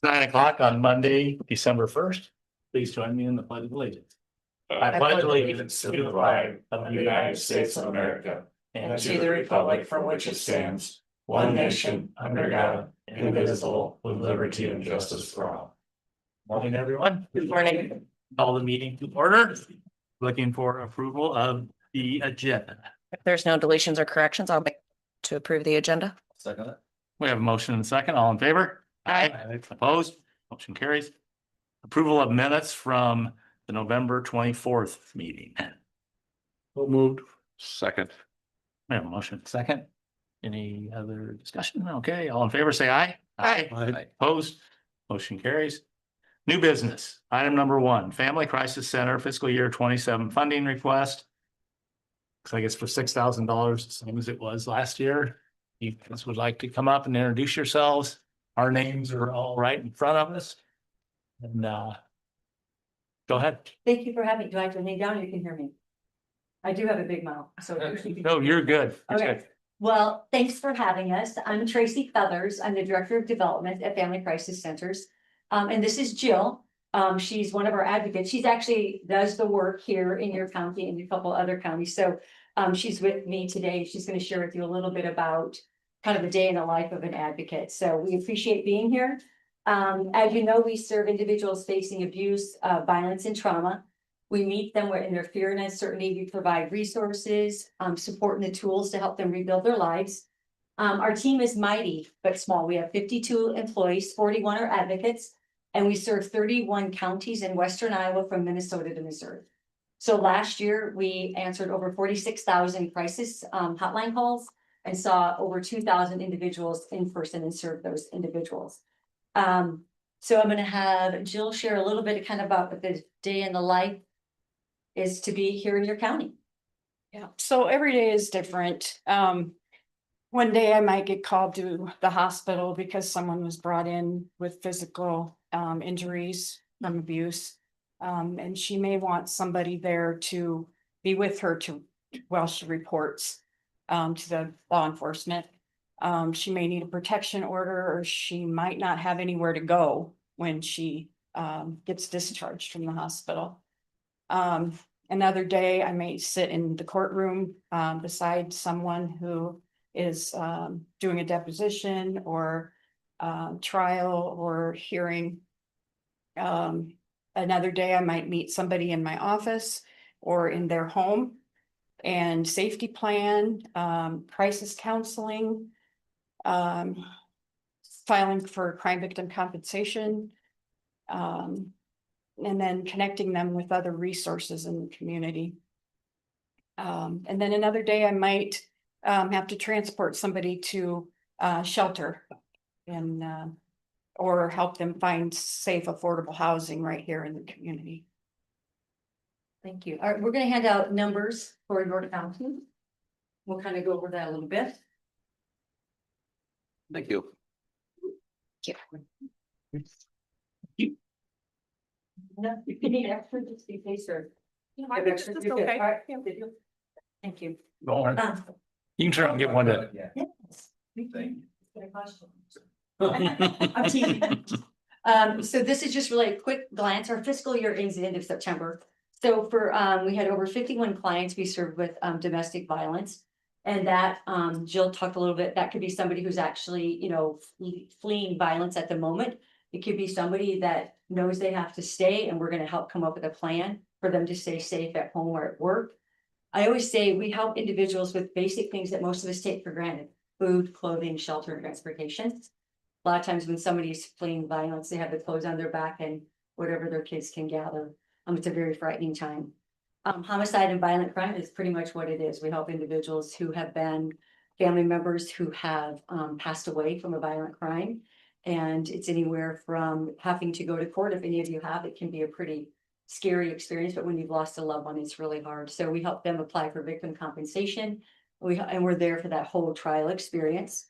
It's 9 o'clock on Monday, December 1st. Please join me in the pledge of allegiance. I pledge allegiance to the flag of the United States of America and to the republic for which it stands, one nation, under God, indivisible, with liberty and justice for all. Morning, everyone. Good morning. Call the meeting to order. Looking for approval of the agenda. If there's no deletions or corrections, I'll make to approve the agenda. Second. We have a motion and a second. All in favor? Aye. Opposed? Motion carries. Approval of minutes from the November 24th meeting. So moved. Second. We have a motion second. Any other discussion? Okay, all in favor, say aye. Aye. Opposed? Motion carries. New business. Item number 1, Family Crisis Center fiscal year 27 funding request. Looks like it's for $6,000, the same as it was last year. You guys would like to come up and introduce yourselves. Our names are all right in front of us. And go ahead. Thank you for having me. Do I have to lay down or you can hear me? I do have a big mouth, so. No, you're good. It's Okay. good. Well, thanks for having us. I'm Tracy Feathers. I'm the Director of Development at Family Crisis Centers. And this is Jill. She's one of our advocates. She's actually does the work here in your county and a couple other counties. So she's with me today. She's going to share with you a little bit about kind of a day in the life of an advocate. So we appreciate being here. As you know, we serve individuals facing abuse, violence, and trauma. We meet them in their fear and uncertainty. We provide resources, support, and the tools to help them rebuild their lives. Our team is mighty but small. We have 52 employees, 41 are advocates, and we serve 31 counties in Western Iowa from Minnesota to Missouri. So last year, we answered over 46,000 crisis hotline calls and saw over 2,000 individuals in person and served those individuals. So I'm going to have Jill share a little bit kind of about what the day in the life is to be here in your county. Yeah, so every day is different. One day I might get called to the hospital because someone was brought in with physical injuries from abuse. And she may want somebody there to be with her while she reports to the law enforcement. She may need a protection order, or she might not have anywhere to go when she gets discharged from the hospital. Another day I may sit in the courtroom beside someone who is doing a deposition or trial or hearing. Another day I might meet somebody in my office or in their home, and safety plan, crisis counseling, filing for crime victim compensation, and then connecting them with other resources in the community. And then another day I might have to transport somebody to shelter and or help them find safe, affordable housing right here in the community. Thank you. All right, we're going to hand out numbers for your county. We'll kind of go over that a little bit. Thank you. No, if you need extra, just be case or. I think that's okay. All right, thank you. Go on. You can try and get one to. I'm teasing. So this is just really a quick glance. Our fiscal year ends the end of September. So for we had over 51 clients we served with domestic violence. And that Jill talked a little bit, that could be somebody who's actually, fleeing violence at the moment. It could be somebody that knows they have to stay, and we're going to help come up with a plan for them to stay safe at home or at work. I always say we help individuals with basic things that most of us take for granted: food, clothing, shelter, and transportation. A lot of times when somebody's fleeing violence, they have the clothes on their back and whatever their kids can gather. It's a very frightening time. Homicide and violent crime is pretty much what it is. We help individuals who have been family members who have passed away from a violent crime. And it's anywhere from having to go to court. If any of you have, it can be a pretty scary experience, but when you've lost a loved one, it's really hard. So we help them apply for victim compensation. And we're there for that whole trial experience.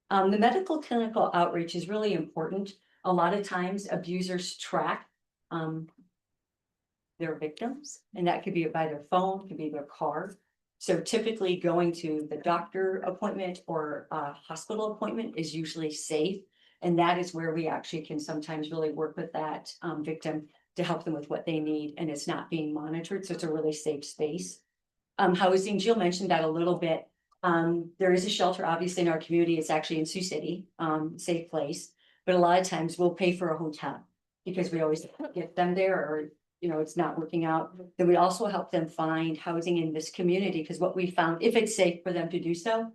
The medical clinical outreach is really important. A lot of times abusers track their victims, and that could be by their phone, could be their car. So typically going to the doctor appointment or a hospital appointment is usually safe And that is where we actually can sometimes really work with that victim to help them with what they need, and it's not being monitored, so it's a really safe space. Housing, Jill mentioned that a little bit. There is a shelter, obviously, in our community. It's actually in Sioux City, safe place. But a lot of times we'll pay for a hotel because we always get them there, or, you know, it's not working out. Then we also help them find housing in this community, because what we found, if it's safe for them to do so,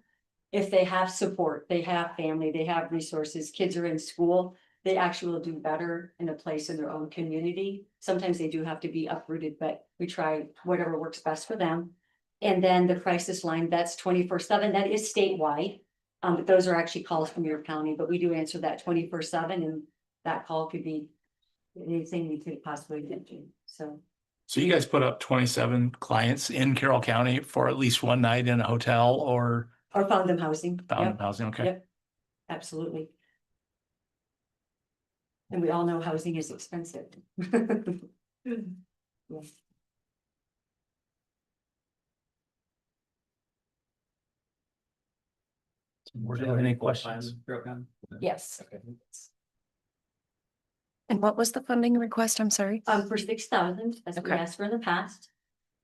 if they have support, they have family, they have resources, kids are in school, they actually will do better in a place in their own community. Sometimes they do have to be uprooted, but we try whatever works best for them. And then the crisis line, that's 24/7, that is statewide. But those are actually calls from your county, but we do answer that 24/7, and that call could be anything we could possibly get to, so. So you guys put up 27 clients in Carroll County for at least one night in a hotel or Or found them housing. found Yep, housing, okay? Yep. Absolutely. And we all know housing is expensive. Yeah. Board have any questions? Yes. And what was the funding request? I'm sorry. For 6,000, as we Okay. asked for in the past.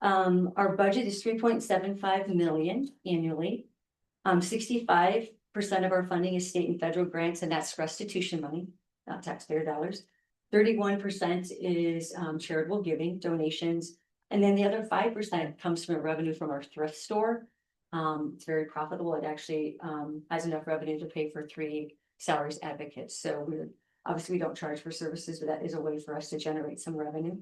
Our budget is 3.75 million annually. 65% of our funding is state and federal grants, and that's restitution money, not taxpayer dollars. 31% is charitable giving, donations, and then the other 5% comes from revenue from our thrift store. It's very profitable. It actually has enough revenue to pay for 3 salaries advocates. So we're obviously, we don't charge for services, but that is a way for us to generate some revenue.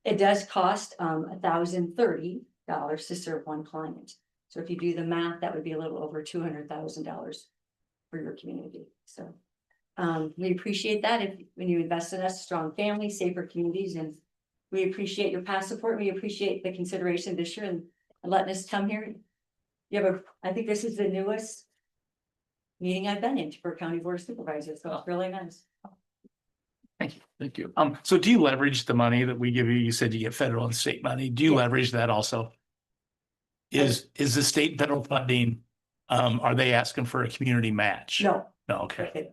It does cost $1,030 to serve one client. So if you do the math, that would be a little over $200,000 for your community. So we appreciate that when you invest in us, strong families, safer communities, and we appreciate your past support. We appreciate the consideration this year and letting us come here. I think this is the newest meeting I've been in for County Board of Supervisors, so it's really nice. Thank you, thank you. So do you leverage the money that we give you? You said you get federal and state money. Do you Yeah. leverage that also? Is the state federal funding, are they asking for a community match? No. No, okay. Okay.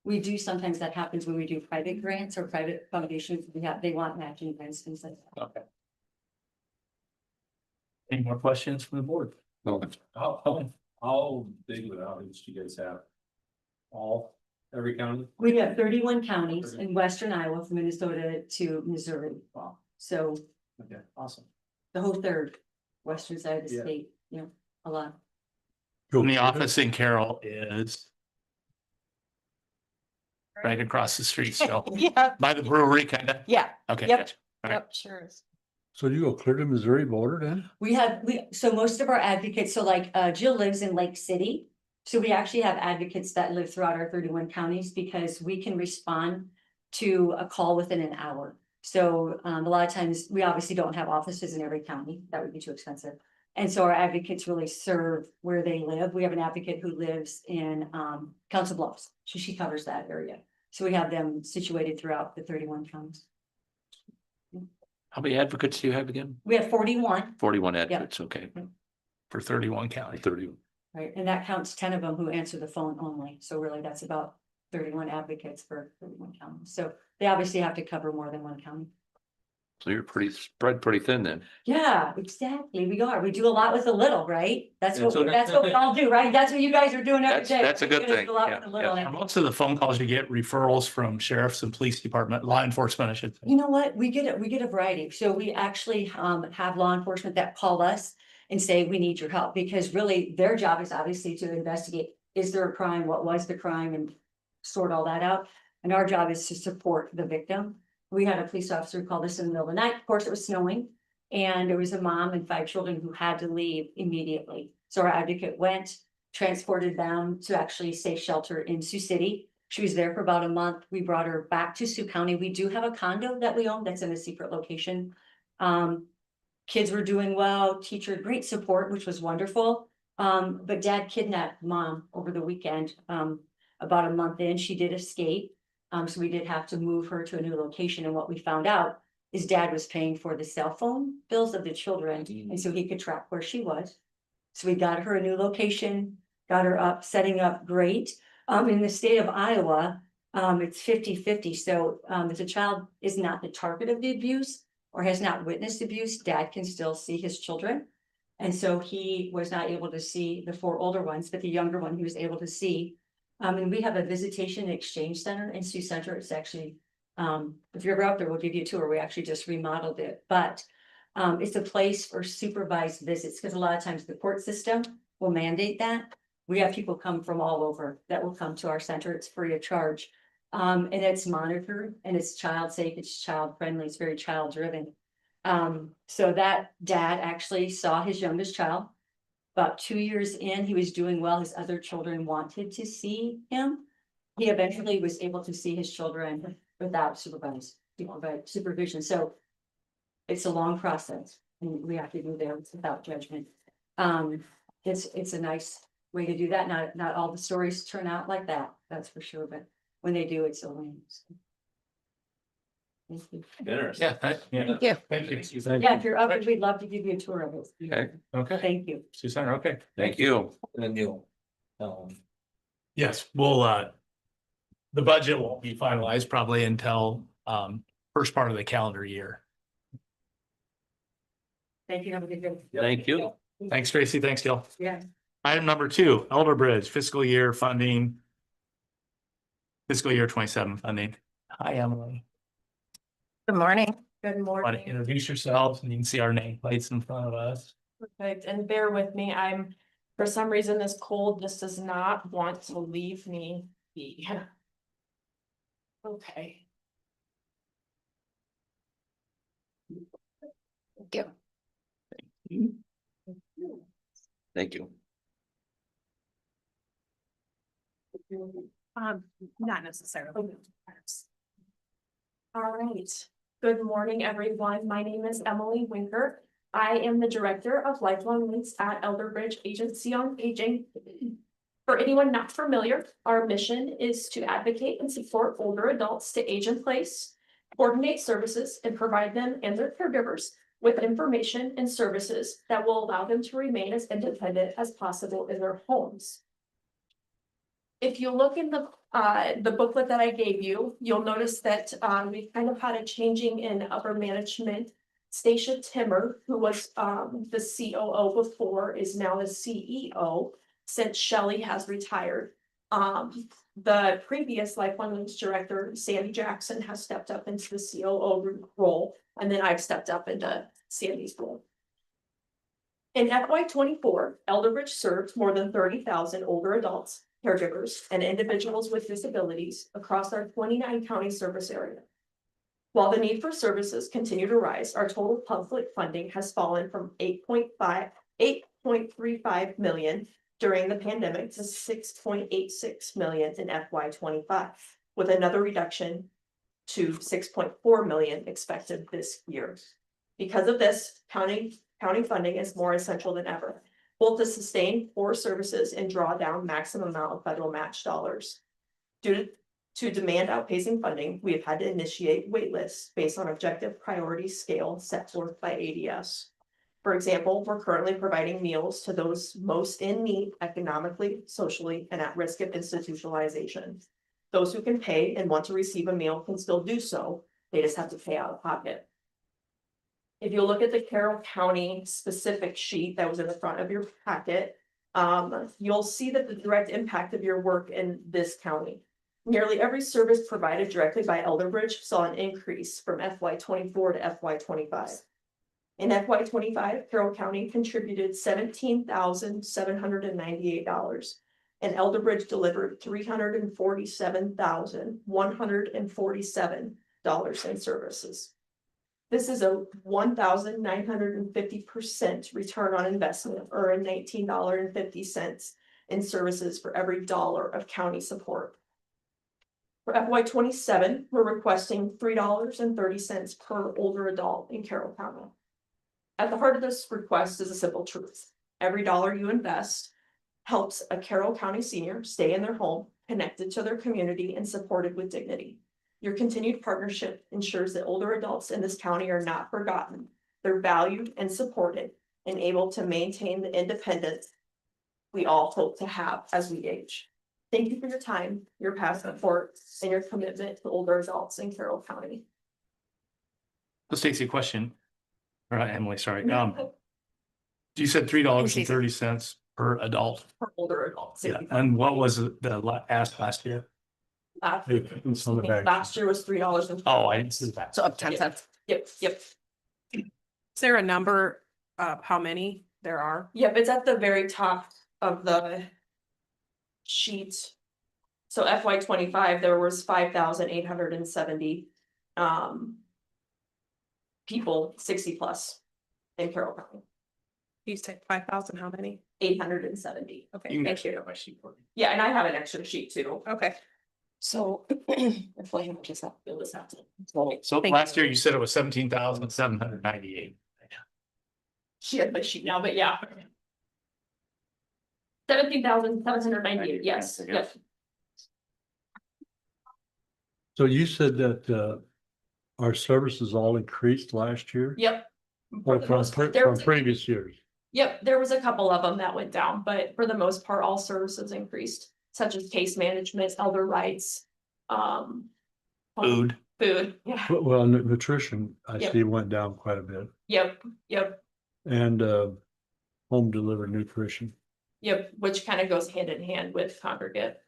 We do, sometimes that happens when we do private grants or private foundations, they want matching grants, things like that. Okay. Any more questions from the board? No. How big of an outreach do you guys have? Every county? We have 31 counties in western Iowa, from Minnesota to Missouri. Wow. So Okay, awesome. the whole third western side of the Yeah. state, a lot. And the office in Carroll is right across the street still, Yeah, by the brewery, kind of. yeah, Okay. Yep. gotcha. All right. yep, sure is. So you go clear to Missouri border then? So most of our advocates, so like Jill lives in Lake City. So we actually have advocates that live throughout our 31 counties, because we can respond to a call within an hour. So a lot of times, we obviously don't have offices in every county, that would be too expensive. And so our advocates really serve where they live. We have an advocate who lives in Council Bluffs, so she covers that area. So we have them situated throughout the 31 counties. How many advocates do you have again? We have 41. 41 advocates, okay. For 31 counties. 30. Right, and that counts 10 of them who answer the phone only, so really that's about 31 advocates for 31 counties, so they obviously have to cover more than one county. So you're spread pretty thin then. Yeah, exactly, we do a lot with a little, right? That's Yeah, what, so that's what we all do, right? That's what you guys are doing every day. That's a good You're thing, doing a lot yeah, with a little, yeah. and Most of the phone calls you get referrals from sheriffs and police department, law enforcement, I should say. you know what, we get a variety, so we actually have law enforcement that call us and say, we need your help, because really their job is obviously to investigate, is there a crime, what was the crime, and sort all that out. And our job is to support the victim. We had a police officer call us in the middle of the night, of course it was snowing, and there was a mom and 5 children who had to leave immediately. So our advocate went, transported them to actually safe shelter in Sioux City. She was there for about a month. We brought her back to Sioux County. We do have a condo that we own that's in a secret location. Kids were doing well, teacher, great support, which was wonderful. But dad kidnapped mom over the weekend. About a month in, she did escape. So we did have to move her to a new location. And what we found out is dad was paying for the cell phone bills of the children. And so he could track where she was. So we got her a new location, got her up, setting up great. In the state of Iowa, it's 50-50. So, if the child is not the target of the abuse or has not witnessed abuse, dad can still see his children. And so he was not able to see the 4 older ones, but the younger one he was able to see. And we have a visitation and exchange center in Sioux Center. It's actually, if you're ever up there, we'll give you a tour. We actually just remodeled it, but it's a place for supervised visits, because a lot of times the court system will mandate that. We have people come from all over that will come to our center. It's free of charge. And it's monitored and it's child safe, it's child friendly, it's very child driven. So that dad actually saw his youngest child. About 2 years in, he was doing well. His other children wanted to see him. He eventually was able to see his children without supervision. So it's a long process and we have to do there without judgment. It's a nice way to do that. Not all the stories turn out like that, that's for sure, but when they do, it's a win. Thank you. Interesting. Yeah, Thank you. Thank you. Yeah, if you're up, we'd love to give you a tour of it. okay, Okay, Thank you. Sioux Center, okay. thank you. And then you'll. Yes, we'll, the budget won't be finalized probably until, first part of the calendar year. Thank you. Have a good day. Thank you. Thanks, Tracy. Thanks, Gil. Yeah. Item number 2, Elderbridge fiscal year funding. Fiscal year 27 funding. Hi, Emily. Good morning. Good Want to morning. introduce yourselves and you can see our nameplates in front of us. Perfect. And bear with me. For some reason, this cold just does not want to leave me be. Okay. Thank you. Thank you. Not necessarily. All right. Good morning, everyone. My name is Emily Winker. I am the Director of Lifelong Links at Elderbridge Agency on Aging. For anyone not familiar, our mission is to advocate and support older adults to age in place, coordinate services, and provide them and their caregivers with information and services that will allow them to remain as independent as possible in their homes. If you look in the booklet that I gave you, you'll notice that we've kind of had a changing in upper management. Stacia Timmer, who was the COO before, is now the CEO since Shelley has retired. The previous Lifelong Links director, Sandy Jackson, has stepped up into the COO role, and then I've stepped up into Sandy's role. In FY24, Elderbridge served more than 30,000 older adults, caregivers, and individuals with disabilities across our 29 county service area. While the need for services continue to rise, our total public funding has fallen from 8.35 million during the pandemic to 6.86 million in FY25, with another reduction to 6.4 million expected this year. Because of this, county funding is more essential than ever, both to sustain core services and draw down maximum amount of federal match dollars. Due to demand outpacing funding, we have had to initiate wait lists based on objective priority scale set forth by ADS. For example, we're currently providing meals to those most in need economically, socially, and at risk of institutionalization. Those who can pay and want to receive a meal can still do so. They just have to pay out of pocket. If you look at the Carroll County specific sheet that was in the front of your packet, you'll see that the direct impact of your work in this county. Nearly every service provided directly by Elderbridge saw an increase from FY24 to FY25. In FY25, Carroll County contributed $17,798, and Elderbridge delivered $347,147 in services. This is a 1,950% return on investment, or a $19.50 in services for every dollar of county support. For FY27, we're requesting $3.30 per older adult in Carroll County. At the heart of this request is a simple truth. Every dollar you invest helps a Carroll County senior stay in their home, connected to their community, and supported with dignity. Your continued partnership ensures that older adults in this county are not forgotten. They're valued and supported and able to maintain the independence we all hope to have as we age. Thank you for your time, your past support, and your commitment to older adults in Carroll County. So Stacy, question. All right, Emily, sorry. You said $3.30 per adult. For older adults. Yeah, and what was the ask last year? It's on the back. Last year was $3. Oh, I didn't see that. So up 10 cents. Yep, yep, Is there a number of how many there are? yep, it's at the very top of the sheet. So FY 25, there was 5,870 people 60 plus in Carroll County, You said 5,000, how many? 870. Okay, thank you. My sheet for me. Yeah, and I have an extra sheet too. Okay, So. if we have just that- It was that. So Thank last you. year you said it was 17,798. She has my sheet now, but yeah. 17,798, yes, yes. So you said that our services all increased last year? Yep. Or For the from most part, there was- previous years? Yep, there was a couple of them that went down, but for the most part, all services increased, such as case management, elder rights. Food. Food, yeah, Well, nutrition, I Yep. see went down quite a bit, yep, yep, and home delivered nutrition. yep, which kind of goes hand in hand with congregate.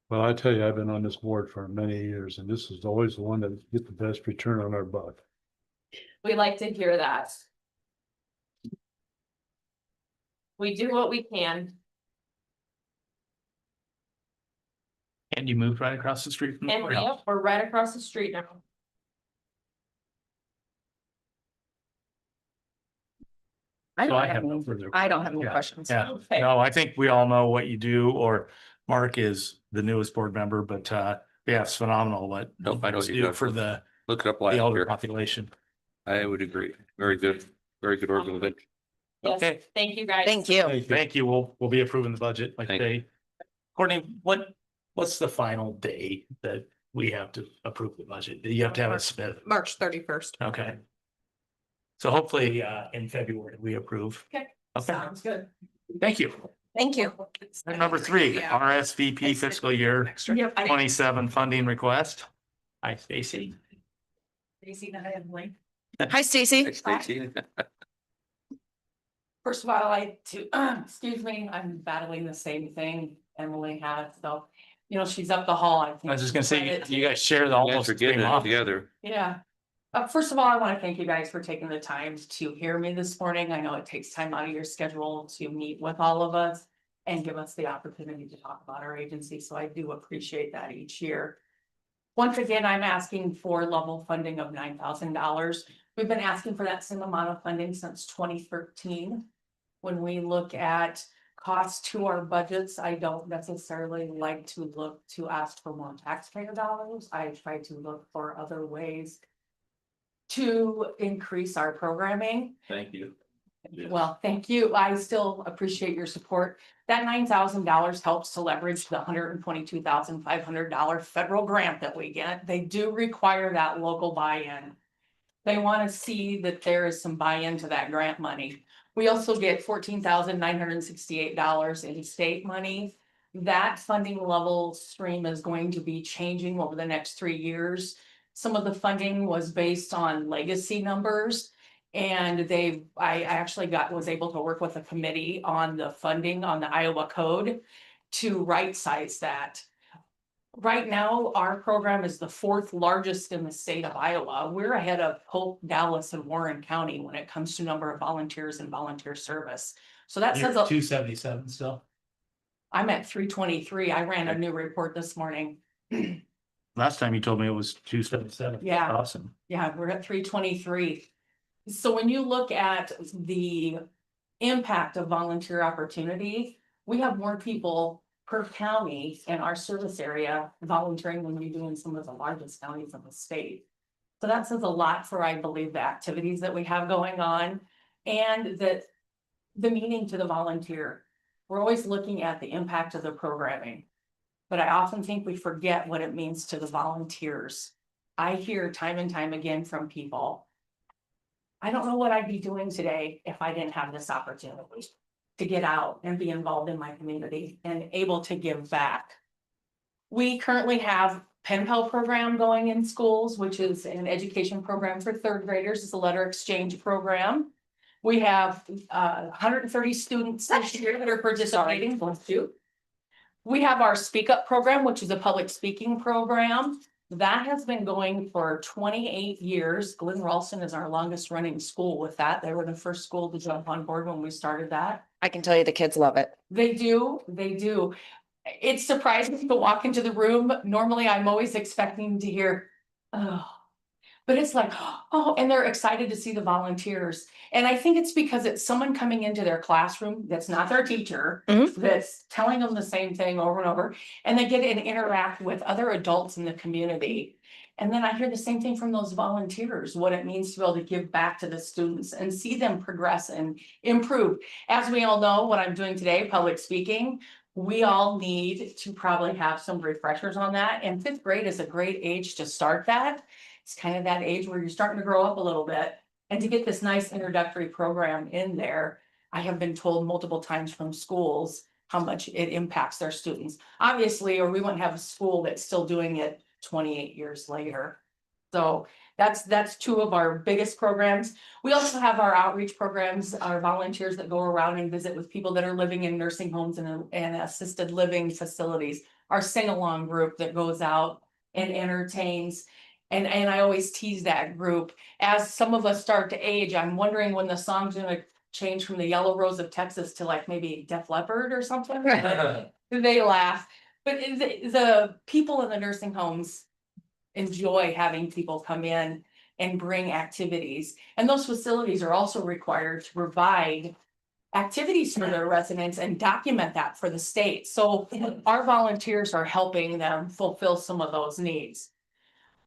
Well, I tell you, I've been on this board for many years, and this is always the one that get the best return on our buck. We like to hear that. We do what we can. And you moved right across the street from the And courthouse. yep, we're right across the street now. I So I don't have have no any, further. I don't have any Yeah. questions. Yeah, Okay. no, I think we all know what you do, or Mark is the newest board member, but yeah, it's phenomenal what Nope, I know you you do got for it. the Look it up last elder year. population. I would agree. Very good organization. Yes, Okay. thank you, guys. Thank you. Thank you. We'll be approving the budget like Thank they. Courtney, what's the final day that we have to approve the budget? You have to have it submitted. March 31st. Okay. So hopefully in February we approve. Okay. Okay, Sounds good. thank you. Thank you. And number 3, Yeah. RSVP fiscal year Yep. 27 funding request. Hi, Stacy. Hi, Stacy. Thanks, Stacy. First of all, I like to, excuse me, I'm battling the same thing Emily had, so, you know, she's up the hall, I think. I was just gonna say, But you guys share the Thanks almost for same getting it office. together. Yeah. First of all, I want to thank you guys for taking the time to hear me this morning. I know it takes time out of your schedule to meet with all of us and give us the opportunity to talk about our agency, so I do appreciate that each year. Once again, I'm asking for level funding of $9,000. We've been asking for that same amount of funding since 2013. When we look at costs to our budgets, I don't necessarily like to look to ask for more taxpayer dollars. I try to look for other ways to increase our programming. Thank you. Well, thank you. I still appreciate your support. That $9,000 helps to leverage the $122,500 federal grant that we get. They do require that local buy-in. They want to see that there is some buy-in to that grant money. We also get $14,968 in state money. That funding level stream is going to be changing over the next 3 years. Some of the funding was based on legacy numbers. And I actually was able to work with a committee on the funding on the Iowa code to right size that. Right now, our program is the 4th largest in the state of Iowa. We're ahead of Polk, Dallas, and Warren County when it comes to number of volunteers and volunteer service. So that You're says, 277 still. I'm at 323. I ran a new report this morning. Last time you told me it was 277. Yeah. Awesome. Yeah, we're at 323. So when you look at the impact of volunteer opportunity, we have more people per county in our service area volunteering than we do in some of the largest counties in the state. So that says a lot for, I believe, the activities that we have going on and that the meaning to the volunteer. We're always looking at the impact of the programming, but I often think we forget what it means to the volunteers. I hear time and time again from people, I don't know what I'd be doing today if I didn't have this opportunity to get out and be involved in my community and able to give back. We currently have pen pal program going in schools, which is an education program for third graders. It's a letter exchange program. We have 130 students this year that are participating. We have our Speak Up program, which is a public speaking program. That has been going for 28 years. Glen Ralston is our longest running school with that. They were the first school to jump on board when we started that. I can tell you the kids love it. They do, they do. It's surprising to walk into the room. Normally, I'm always expecting to hear, oh. But it's like, oh, and they're excited to see the volunteers. And I think it's because it's someone coming into their classroom that's not their teacher, that's telling them the same thing over and over. And they get to interact with other adults in the community. And then I hear the same thing from those volunteers, what it means to be able to give back to the students and see them progress and improve. As we all know, what I'm doing today, public speaking, we all need to probably have some refreshers on that. And 5th grade is a great age to start that. It's kind of that age where you're starting to grow up a little bit. And to get this nice introductory program in there, I have been told multiple times from schools how much it impacts their students. Obviously, or we wouldn't have a school that's still doing it 28 years later. So that's 2 of our biggest programs. We also have our outreach programs, our volunteers that go around and visit with people that are living in nursing homes and assisted living facilities. Our sing-along group that goes out and entertains. And I always tease that group. As some of us start to age, I'm wondering when the song's gonna change from the Yellow Rose of Texas to like maybe Def Leppard or something. They laugh. But the people in the nursing homes enjoy having people come in and bring activities. And those facilities are also required to provide activities for their residents and document that for the state. So our volunteers are helping them fulfill some of those needs.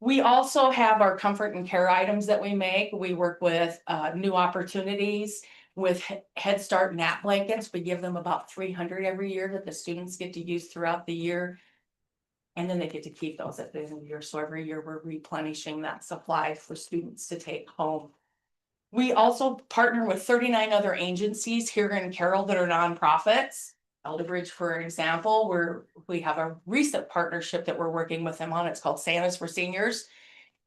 We also have our comfort and care items that we make. We work with new opportunities with Head Start nap blankets. We give them about 300 every year that the students get to use throughout the year. And then they get to keep those at the end of the year. So every year we're replenishing that supply for students to take home. We also partner with 39 other agencies here in Carroll that are nonprofits. Elderbridge, for example, where we have a recent partnership that we're working with them on. It's called Santa's for Seniors.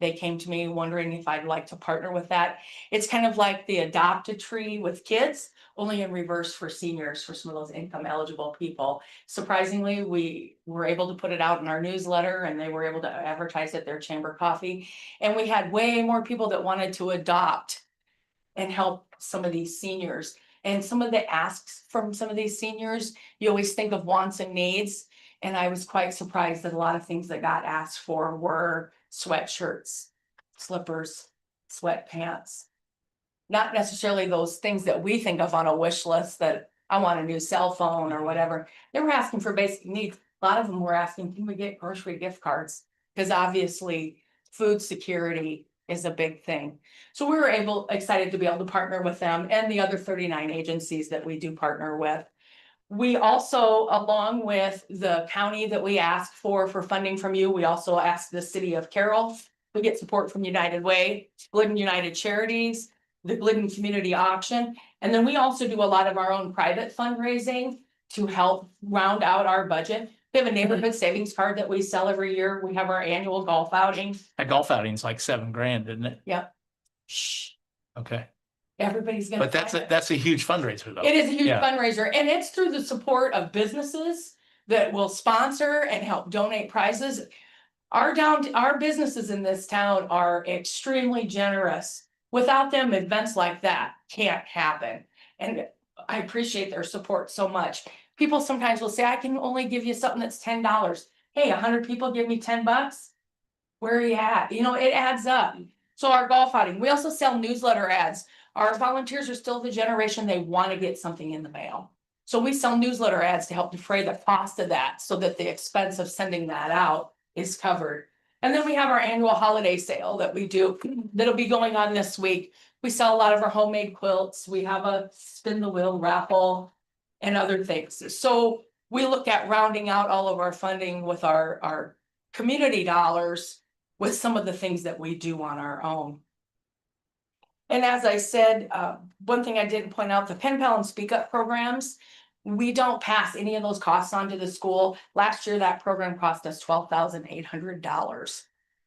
They came to me wondering if I'd like to partner with that. It's kind of like the Adopt a Tree with kids, only in reverse for seniors, for some of those income eligible people. Surprisingly, we were able to put it out in our newsletter and they were able to advertise at their chamber coffee. And we had way more people that wanted to adopt and help some of these seniors. And some of the asks from some of these seniors, you always think of wants and needs. And I was quite surprised that a lot of things that got asked for were sweatshirts, slippers, sweatpants. Not necessarily those things that we think of on a wish list that I want a new cell phone or whatever. They were asking for basic needs. A lot of them were asking, can we get grocery gift cards? Because obviously food security is a big thing. So we were excited to be able to partner with them and the other 39 agencies that we do partner with. We also, along with the county that we asked for funding from you, we also asked the city of Carroll. We get support from United Way, Glidden United Charities, the Glidden Community Auction. And then we also do a lot of our own private fundraising to help round out our budget. We have a neighborhood savings card that we sell every year. We have our annual golf outing. A golf outing's like $7,000, isn't it? Yep. Shh. Okay, Everybody's gonna. but that's a huge fundraiser though. It is a huge Yeah. fundraiser and it's through the support of businesses that will sponsor and help donate prizes. Our businesses in this town are extremely generous. Without them, events like that can't happen. And I appreciate their support so much. People sometimes will say, I can only give you something that's $10. Hey, 100 people give me $10. Where are you at? You know, it adds up. So our golf outing, we also sell newsletter ads. Our volunteers are still the generation, they want to get something in the mail. So we sell newsletter ads to help defray the cost of that so that the expense of sending that out is covered. And then we have our annual holiday sale that we do that'll be going on this week. We sell a lot of our homemade quilts. We have a spin the wheel raffle and other things. So we look at rounding out all of our funding with our community dollars with some of the things that we do on our own. And as I said, one thing I didn't point out, the pen pal and speak up programs. We don't pass any of those costs on to the school. Last year, that program cost us $12,800.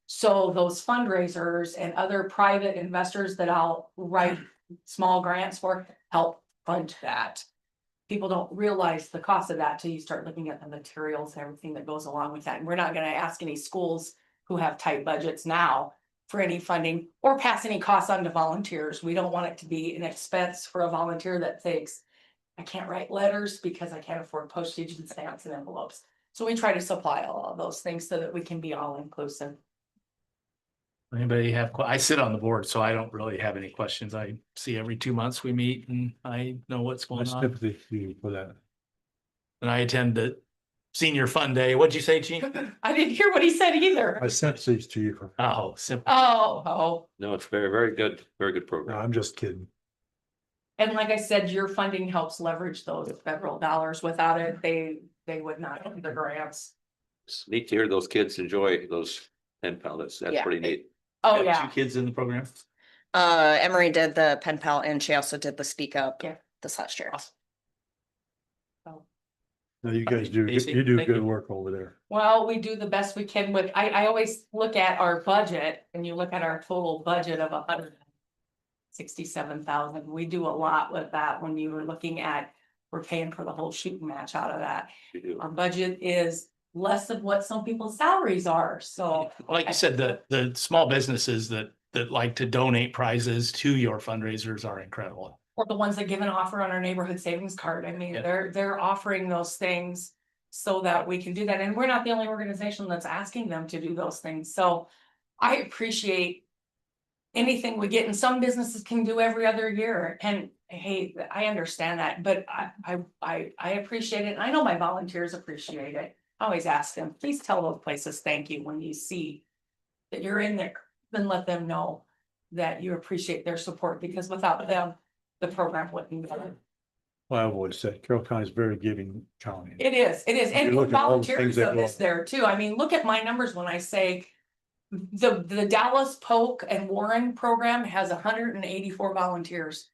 So those fundraisers and other private investors that I'll write small grants for help fund that. People don't realize the cost of that till you start looking at the materials, and everything that goes along with that. And we're not gonna ask any schools who have tight budgets now for any funding or pass any costs on to volunteers. We don't want it to be an expense for a volunteer that thinks, I can't write letters because I can't afford postage and stamps and envelopes. So we try to supply all of those things so that we can be all inclusive. Anybody have, I sit on the board, so I don't really have any questions. I see every 2 months we meet and I know what's My going on. sympathy to you for that. And I attend the senior fun day. What'd you say, Gene? I didn't hear what he said either. My sympathy to you for, Oh, simple. Oh, No, it's very, very good no, program. I'm just kidding. and like I said, your funding helps leverage those federal dollars. Without it, they would not get the grants. It's neat to hear those kids enjoy those pen pallets. That's Yeah. pretty neat. Oh, Got yeah. 2 kids in the program. Emery did the pen pal and she also did the speak up Yeah. this last year. Awesome. No, you guys do, Casey, you do thank good you. work over there. Well, we do the best we can with, I always look at our budget and you look at our total budget of 167,000. We do a lot with that when you were looking at, we're paying for the whole shooting match out of that. You do. Our budget is less of what some people's salaries are, so. Like you said, the small businesses that like to donate prizes to your fundraisers are incredible. Or the ones that give an offer on our neighborhood savings card. I mean, Yeah. they're offering those things so that we can do that. And we're not the only organization that's asking them to do those things. So I appreciate anything we get, and some businesses can do every other year. And hey, I understand that, but I appreciate it. And I know my volunteers appreciate it. I always ask them, please tell those places thank you when you see that you're in there. Then let them know that you appreciate their support, because without them, the program wouldn't be done. Well, I've always said Carroll County is very giving county. It is, You and look at all the things volunteers that of this go- there too. I mean, look at my numbers when I say. The Dallas Polk and Warren program has 184 volunteers.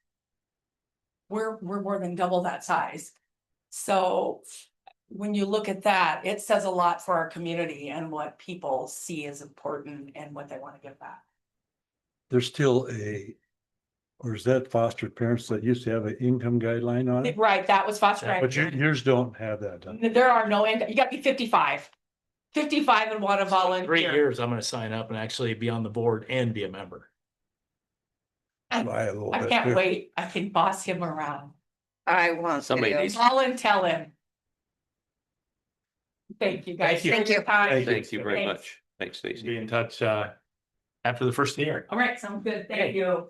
We're more than double that size. So when you look at that, it says a lot for our community and what people see as important and what they want to give back. There's still or is that foster parents that used to have an income guideline on it? Right, that was foster. But yours don't have that. does it? There are no, you gotta be 55. 55 and want to 3 volunteer. years, I'm gonna sign up and actually be on the board and be a member. I had a little I bit can't too. wait. I can boss him around. I want Somebody to. needs- Call and tell him. Thank you guys. Thank you. for Thank your you. time. Thank you very Thanks. much. Thanks, Stacy. Be in touch after the first of the year. All right, sounds good. Okay. Thank you.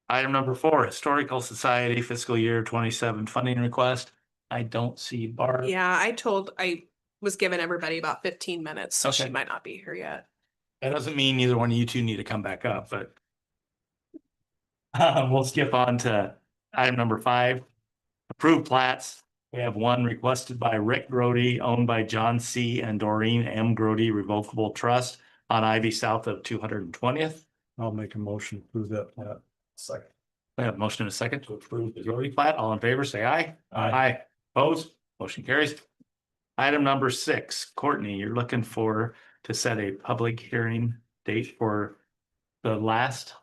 Item number 4, Historical Society fiscal year 27 funding request. I don't see Barb. Yeah, I was giving everybody about 15 minutes, so she Okay. might not be here yet. That doesn't mean neither one of you two need to come back up, but. We'll skip on to item number 5. Approved plats. We have one requested by Rick Grody, owned by John C. and Doreen M. Grody Revocable Trust on Ivy south of 220th. I'll make a motion to prove that plat. Second. We have a motion and a second to approve the Grody plat. All in favor, say aye. Aye. Opposed, motion carries. Item number 6, Courtney, you're looking to set a public hearing date for the last.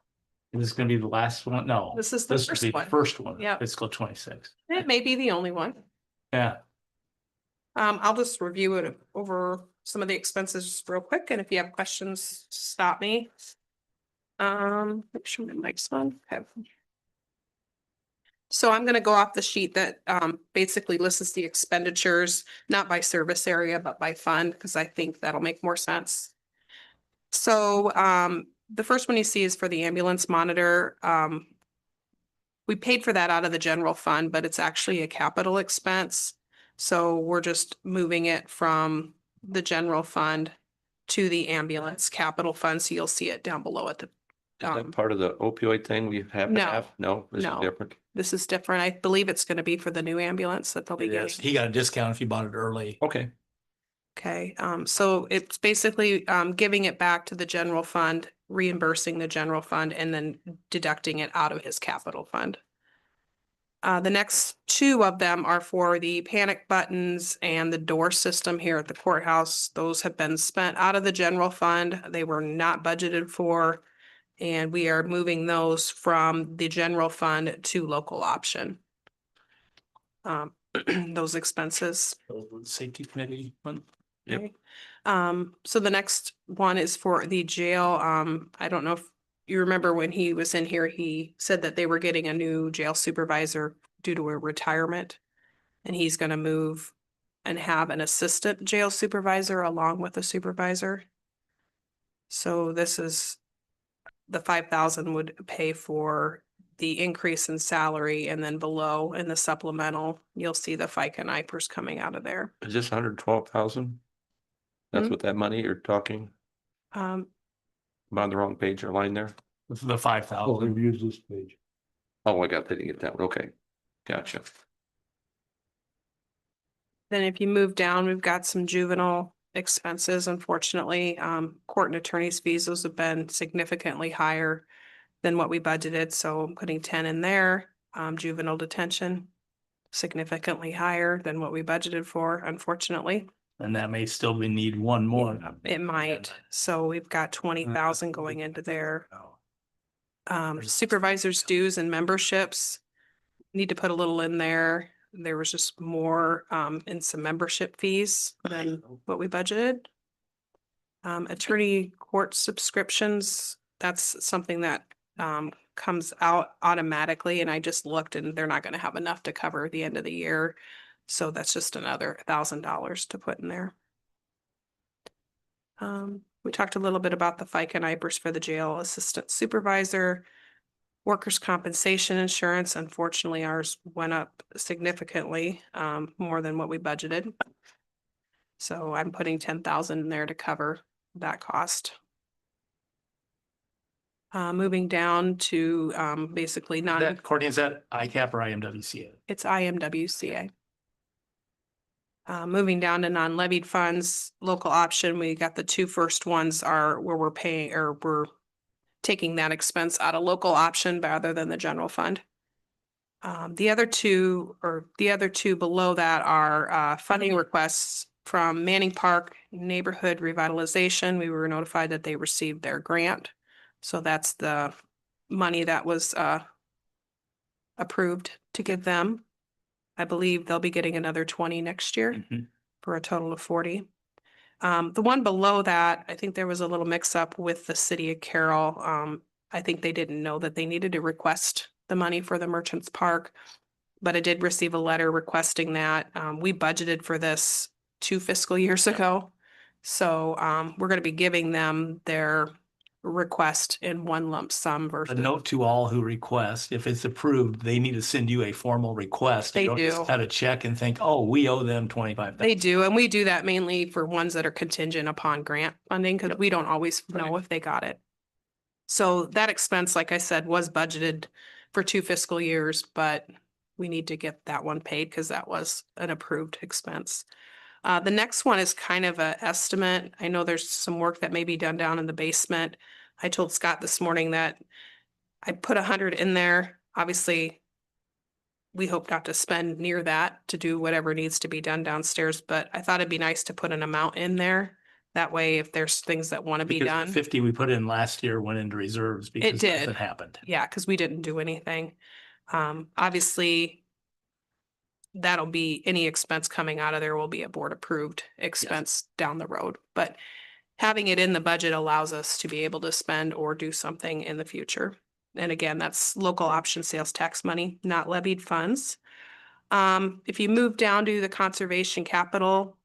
Is this gonna be the last one? No. This is the This will first be the one. first one. Yep. Fiscal 26. It may be the only one. Yeah, I'll just review it over some of the expenses real quick, and if you have questions, stop me. Make sure my mic's on. Okay. So I'm gonna go off the sheet that basically lists the expenditures, not by service area, but by fund, because I think that'll make more sense. So the first one you see is for the ambulance monitor. We paid for that out of the general fund, but it's actually a capital expense. So we're just moving it from the general fund to the ambulance capital fund. So you'll see it down below at the. Is that part of the opioid thing we have to No. have? No, this is No. different. This is different. I believe it's going to be for the new ambulance that they'll be yes, getting. he got a discount if you bought it early. Okay. Okay, so it's basically giving it back to the general fund reimbursing the general fund and then deducting it out of his capital fund. The next two of them are for the panic buttons and the door system here at the courthouse. Those have been spent out of the general fund. They were not budgeted for. And we are moving those from the general fund to local option. Those expenses. Safety committee one. Yep. Okay. So the next one is for the jail. I don't know if you remember when he was in here, he said that they were getting a new jail supervisor due to a retirement. And he's gonna move and have an assistant jail supervisor along with a supervisor. So this is, the 5,000 would pay for the increase in salary, and then below in the supplemental, you'll see the FICA and IPERS coming out of there. Is this 112,000? That's Hmm? what that money you're talking, Um, I'm on the wrong page or line there? The Oh, 5,000. they've used this page. Oh, I got, they didn't get that one, okay, gotcha. Then if you move down, we've got some juvenile expenses, unfortunately. Court and attorney's fees, those have been significantly higher than what we budgeted, so I'm putting 10 in there. Juvenile detention, significantly higher than what we budgeted for, unfortunately. And that may still be need one more. It might, so we've got 20,000 going into there. Supervisors dues and memberships, need to put a little in there. There was just more in some membership fees than what we budgeted. Attorney court subscriptions, that's something that comes out automatically, and I just looked and they're not gonna have enough to cover the end of the year. So that's just another $1,000 to put in there. We talked a little bit about the FICA and IPERS for the jail assistant supervisor. Workers' compensation insurance, unfortunately, ours went up significantly, more than what we budgeted. So I'm putting 10,000 in there to cover that cost. Moving down to basically That, Courtney, is that ICAP or IMWCA? it's IMWCA. Moving down to non-levied funds, local option, we got the two first ones are where we're paying, or we're taking that expense out of local option rather than the general fund. The other two below that are funding requests from Manning Park Neighborhood Revitalization. We were notified that they received their grant. So that's the money that was approved to give them. I believe they'll be getting another 20 next year Mhm. for a total of 40. The one below that, I think there was a little mix up with the city of Carroll. I think they didn't know that they needed to request the money for the Merchants Park, but I did receive a letter requesting that. We budgeted for this 2 fiscal years ago. So we're going to be giving them their request in one lump sum A versus. note to all who request, if it's approved, they need to send you a formal request. They You don't just do. cut a check and think, oh, we owe them 25,000. They do, and we do that mainly for ones that are contingent upon grant funding, because we don't always know if they got it. So that expense, like I said, was budgeted for 2 fiscal years, but we need to get that one paid because that was an approved expense. The next one is kind of an estimate. I know there's some work that may be done down in the basement. I told Scott this morning that I put 100 in there. Obviously, we hope not to spend near that to do whatever needs to be done downstairs, but I thought it'd be nice to put an amount in there. That way, if there's things that want to be Because done. the 50 we put in last year went into reserves because did. nothing happened. Yeah, because we didn't do anything. Obviously, that'll be, any expense coming out of there will be a board approved expense down the road. But having it in the budget allows us to be able to spend or do something in the future. And again, that's local option sales tax money, not levied funds. If you move down to the conservation capital,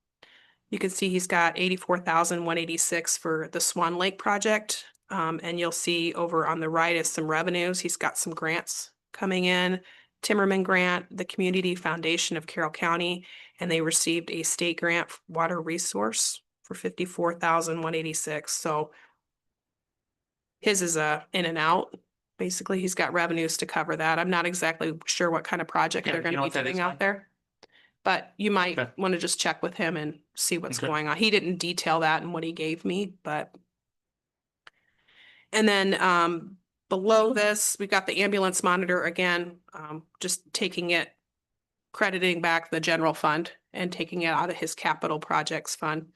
you can see he's got 84,186 for the Swan Lake project. And you'll see over on the right is some revenues. He's got some grants coming in. Timmerman grant, the Community Foundation of Carroll County, and they received a state grant for water resource for 54,186. So his is a in and out. Basically, he's got revenues to cover that. I'm not exactly sure what kind of project Yeah, they're you going know to be what that doing is, out Mike? there. But you might Okay. want to just check with him and see what's Okay. going on. He didn't detail that in what he gave me, but. And then below this, we've got the ambulance monitor again, just taking it, crediting back the general fund and taking it out of his capital projects fund.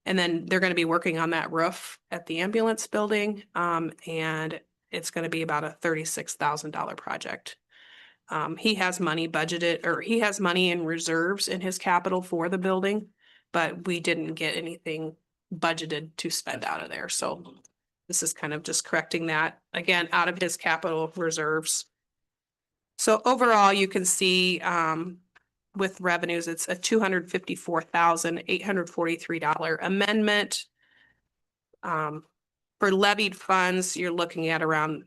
And then they're going to be working on that roof at the ambulance building. And it's going to be about a $36,000 project. He has money budgeted, or he has money in reserves in his capital for the building, but we didn't get anything budgeted to spend out of there. So this is kind of just correcting that again out of his capital reserves. So overall, you can see with revenues, it's a $254,843 amendment. For levied funds, you're looking at around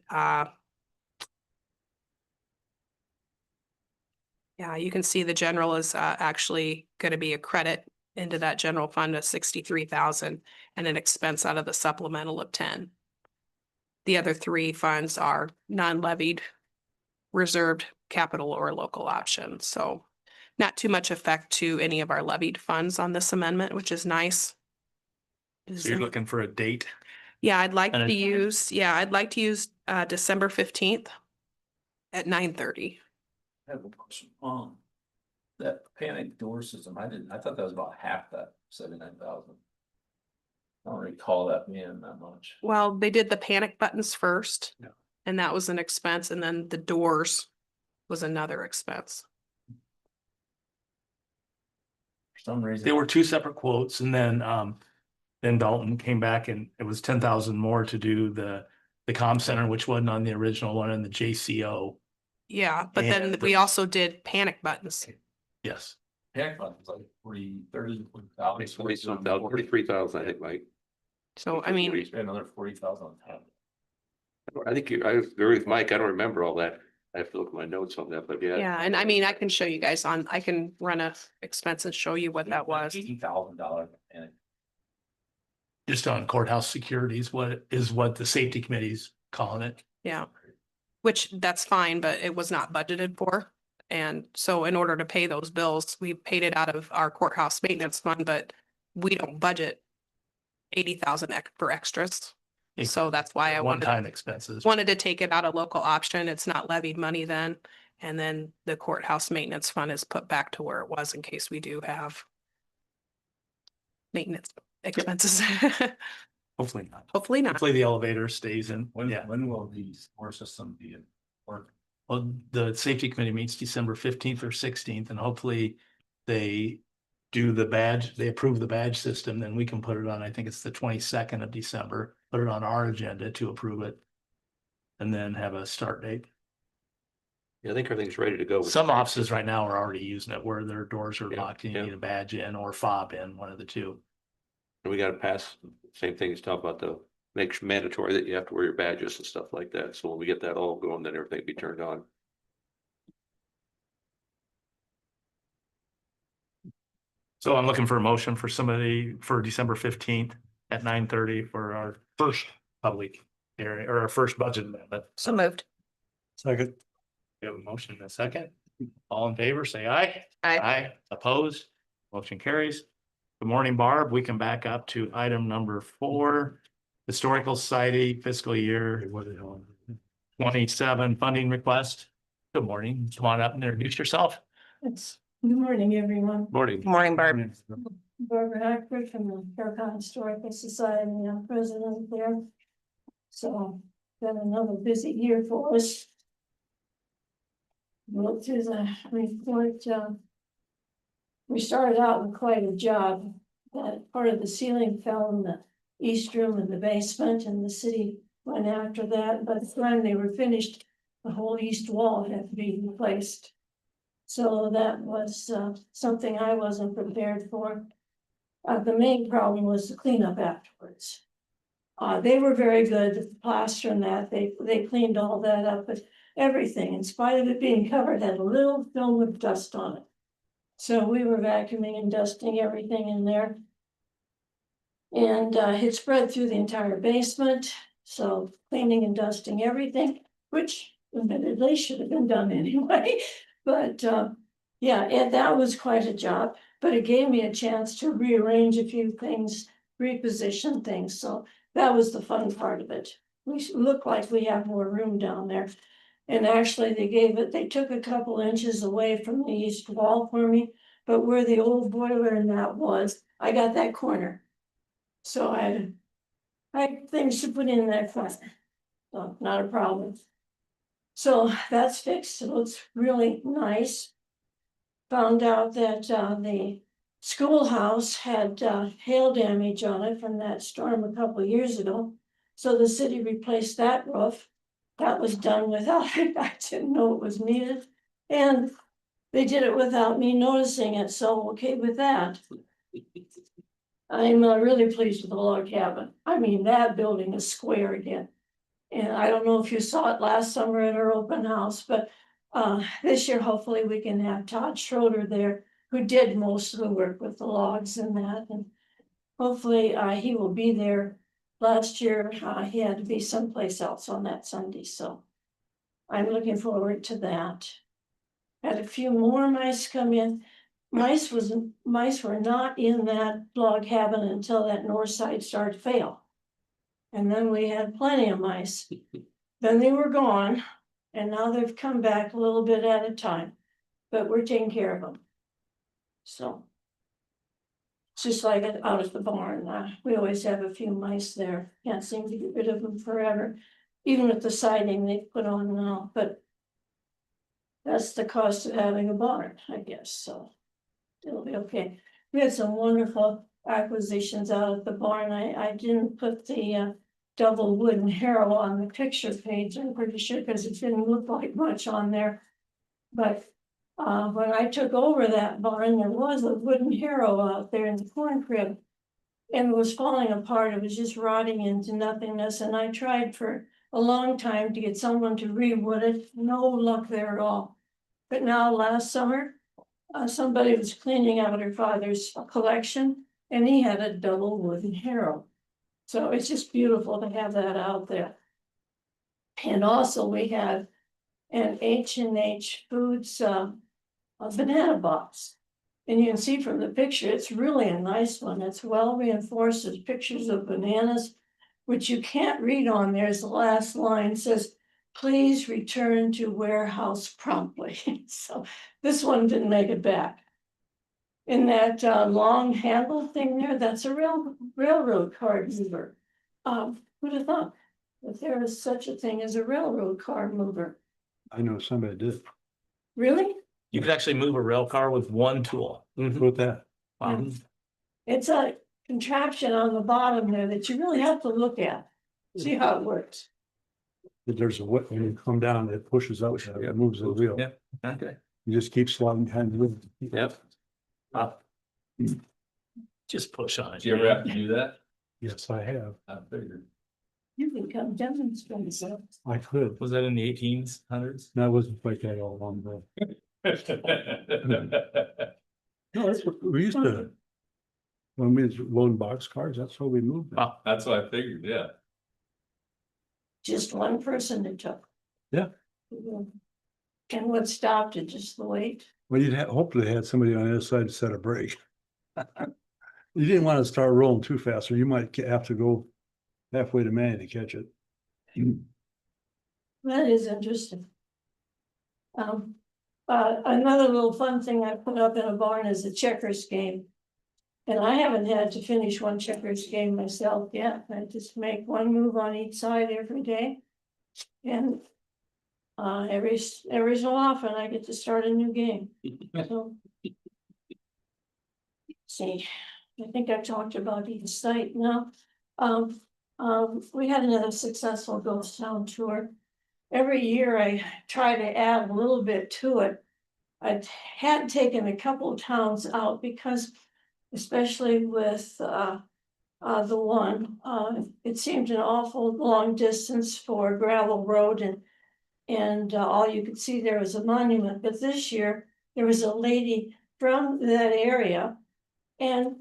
yeah, you can see the general is actually going to be a credit into that general fund of 63,000 and an expense out of the supplemental of 10. The other three funds are non-levied, reserved, capital, or local options. So not too much effect to any of our levied funds on this amendment, which is nice. So you're looking for a date? Yeah, I'd like And to use, December 15th at 9:30. I have a question. That panic door system, I thought that was about half that 79,000. I don't recall that being that much. Well, they did the panic buttons first. Yeah. And that was an expense, and then the doors was another expense. For some reason. They were two separate quotes, and then Dalton came back and it was 10,000 more to do the comm center, which wasn't on the original one, and the JCO. Yeah, but then And we also did panic buttons. Yes. Panic button was like 30,000. 43,000, I think, Mike. So, I mean, Another 40,000 on top. I think I agree with Mike. I don't remember all that. I have to look at my notes on that, but yeah. yeah, and I mean, I can show you guys I can run a expense and show you what that was. $80,000 panic. Just on courthouse securities, what the safety committee's calling it. Yeah, which that's fine, but it was not budgeted for. And so in order to pay those bills, we paid it out of our courthouse maintenance fund, but we don't budget 80,000 for extras. So that's why I One-time expenses. wanted to take it out of local option. It's not levied money then. And then the courthouse maintenance fund is put back to where it was in case we do have maintenance expenses. Hopefully not. Hopefully not. Hopefully the elevator stays in. When will the store system be in work? Well, the safety committee meets December 15th or 16th, and hopefully they do the badge, they approve the badge system, then we can put it on, I think it's the 22nd of December, put it on our agenda to approve it. And then have a start date. Yeah, I think everything's ready to go. Some offices right now are already using it where their doors are Yeah, locked and you yeah. need a badge in or fob in, one of the two. And we gotta pass, same thing as talk about make mandatory that you have to wear your badges and stuff like that. So when we get that all going, then everything will be turned on. So I'm looking for a motion for somebody for December 15th at 9:30 for our first public hearing or our first budget amendment. So moved. Second. We have a motion and a second. All in favor, say aye. Aye. Aye. Opposed? Motion carries. Good morning, Barb. We can back up to item number 4. Historical Society fiscal year 27 funding request. Good morning. Come on up and introduce yourself. Good morning, everyone. Morning. Good morning, Barb. Barbara Hackford from the Carroll Historical Society, I'm president there. So, got another busy year for us. Well, to the report, we started out with quite a job. That part of the ceiling fell in the east room of the basement, and the city went after that. By the time they were finished, the whole east wall had to be replaced. So that was something I wasn't prepared for. The main problem was the cleanup afterwards. They were very good at the plaster and that, they cleaned all that up, but everything, in spite of it being covered, had a little film of dust on it. So we were vacuuming and dusting everything in there. And it spread through the entire basement, so cleaning and dusting everything, which admittedly should have been done anyway. But yeah, and that was quite a job, but it gave me a chance to rearrange a few things, reposition things, so that was the fun part of it. look like we have more room down there. And actually, they took a couple inches away from the east wall for me, but where the old boiler and that was, I got that corner. So I had things to put in that corner, so not a problem. So that's fixed, it looks really nice. Found out that the schoolhouse had hail damage on it from that storm a couple of years ago. So the city replaced that roof. That was done without, I didn't know it was needed. And they did it without me noticing it, so okay with that. I'm really pleased with the log cabin. I mean, that building is square again. And I don't know if you saw it last summer at our open house, but this year, hopefully we can have Todd Schroeder there, who did most of the work with the logs and that, and hopefully he will be there. Last year, he had to be someplace else on that Sunday, so I'm looking forward to that. Had a few more mice come in. Mice were not in that log cabin until that north side started to fail. And then we had plenty of mice. Then they were gone, and now they've come back a little bit at a time, but we're taking care of them. So. It's just like out at the barn, we always have a few mice there, can't seem to get rid of them forever. Even with the siding they put on now, but. That's the cost of having a barn, I guess, so. It'll be okay. We had some wonderful acquisitions out at the barn. I didn't put the double wooden harrow on the picture page, I'm pretty sure, because it didn't look like much on there. But when I took over that barn, there was a wooden harrow out there in the corn crib. And it was falling apart, it was just rotting into nothingness, and I tried for a long time to get someone to rewood it, no luck there at all. But now last summer, somebody was cleaning out her father's collection, and he had a double wooden harrow. So it's just beautiful to have that out there. And also we have an H&H Foods a banana box. And you can see from the picture, it's really a nice one. It's well reinforced. There's pictures of bananas, which you can't read on there. As the last line says, please return to warehouse promptly. So this one didn't make it back. In that long handle thing there, that's a railroad car mover. Who'd have thought that there is such a thing as a railroad car mover? I know somebody did. Really? You could actually move a rail car with one tool. With that. Wow. It's a contraption on the bottom there that you really have to look at, see how it works. There's a whip, when you come down, it pushes out, it moves the wheel. Yeah, okay. You just keep sliding kind of. Yep. Just push on it. Do you ever have to do that? Yes, I have. I figured. You can come demonstrate it. I could. Was that in the 1800s? That wasn't like that all along though. No, that's what we used to. When we was loading box cars, that's what we moved. them. Wow. That's what I figured, yeah. Just one person it took. Yeah. And what stopped it, just the weight? Well, you'd hopefully had somebody on the other side to set a brake. You didn't want to start rolling too fast, or you might have to go halfway to man to catch it. That is interesting. Another little fun thing I put up in a barn is a checkers game. And I haven't had to finish one checkers game myself yet. I just make one move on each side every day. And every so often I get to start a new game. So, see, I think I talked about each site now. We had another successful ghost town tour. Every year I try to add a little bit to it. I had taken a couple of towns out because, especially with the one, it seemed an awful long distance for a gravel road, and all you could see there was a monument. But this year there was a lady from that area, and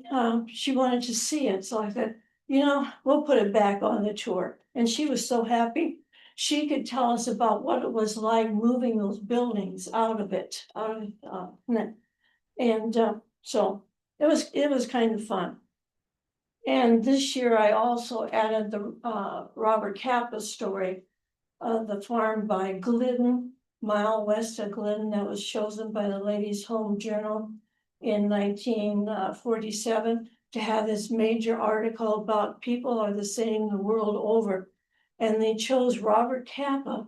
she wanted to see it. So I said, we'll put it back on the tour. And she was so happy. She could tell us about what it was like moving those buildings out of it. So it was kind of fun. And this year I also added the Robert Kappa story. The farm by Glidden, mile west of Glidden, that was chosen by the Ladies' Home Journal in 1947 to have this major article about people are the same the world over. And they chose Robert Kappa